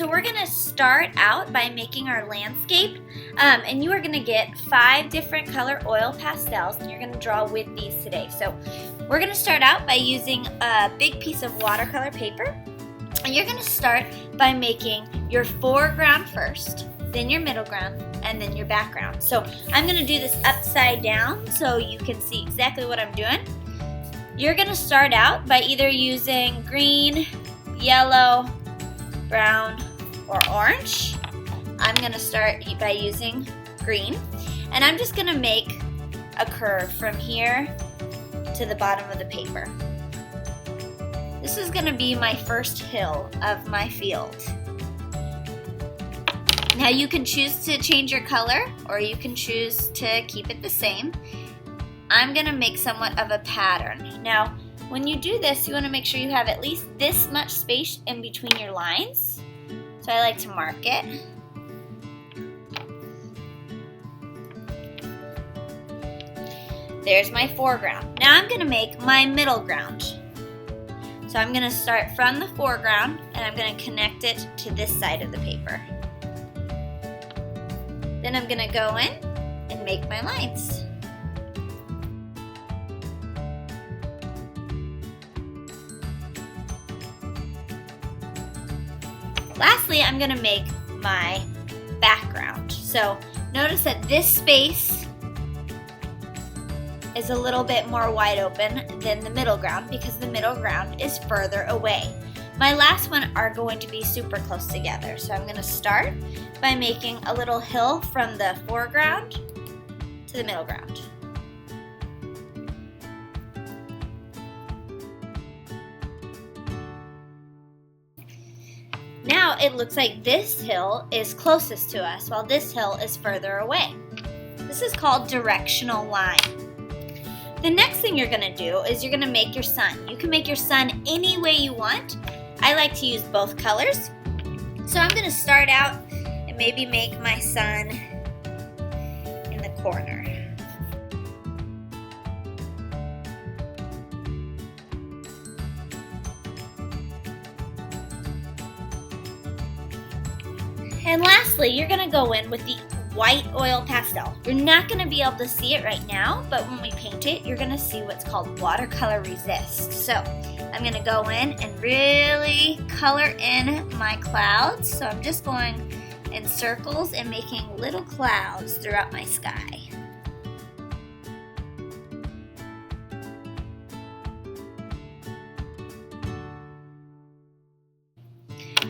so we're gonna start out by making our landscape, and you are gonna get 5 different color oil pastels, and you're gonna draw with these today. So we're gonna start out by using a big piece of watercolor paper, and you're gonna start by making your foreground first, then your middle ground, and then your background. So I'm gonna do this upside down so you can see exactly what I'm doing. You're gonna start out by either using green, yellow, brown, or orange. I'm gonna start by using green, and I'm just gonna make a curve from here to the bottom of the paper. This is gonna be my first hill of my field. Now you can choose to change your color, or you can choose to keep it the same. I'm gonna make somewhat of a pattern. Now, when you do this, you wanna make sure you have at least this much space in between your lines. So I like to mark it. There's my foreground. Now I'm gonna make my middle ground. So I'm gonna start from the foreground, and I'm gonna connect it to this side of the paper. Then I'm gonna go in and make my lines. Lastly, I'm gonna make my background. So notice that this space is a little bit more wide open than the middle ground because the middle ground is further away. My last one are going to be super close together. So I'm gonna start by making a little hill from the foreground to the middle ground. Now it looks like this hill is closest to us while this hill is further away. This is called directional line. The next thing you're gonna do is you're gonna make your sun. You can make your sun any way you want. I like to use both colors. So I'm gonna start out and maybe make my sun in the corner. And lastly, you're gonna go in with the white oil pastel. You're not gonna be able to see it right now, but when we paint it, you're gonna see what's called watercolor resist. So I'm gonna go in and really color in my clouds. So I'm just going in circles and making little clouds throughout my sky.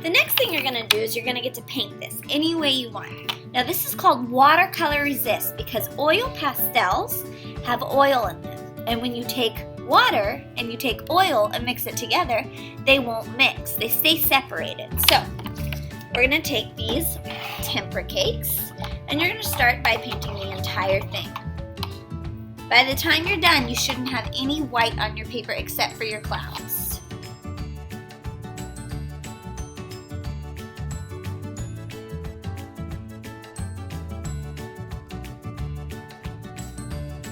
The next thing you're gonna do is you're gonna get to paint this any way you want. Now this is called watercolor resist because oil pastels have oil in them. And when you take water and you take oil and mix it together, they won't mix. They stay separated. So we're gonna take these tempera cakes and you're gonna start by painting the entire thing. By the time you're done, you shouldn't have any white on your paper except for your clouds.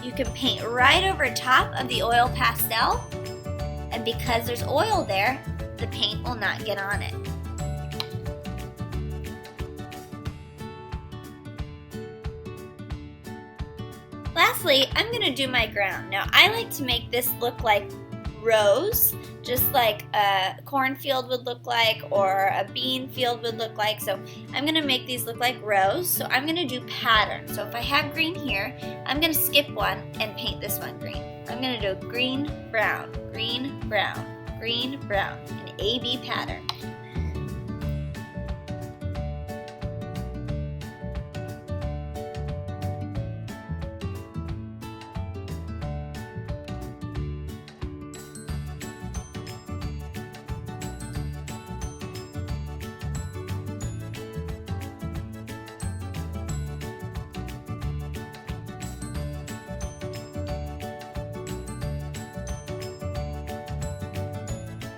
You can paint right over top of the oil pastel, and because there's oil there, the paint will not get on it. Lastly, I'm going to do my ground. Now I like to make this look like rows, just like a cornfield would look like or a bean field would look like. So I'm going to make these look like rows. So I'm going to do patterns. So if I have green here, I'm going to skip one and paint this one green. I'm going to do green, brown, green, brown, green, brown, an AB pattern.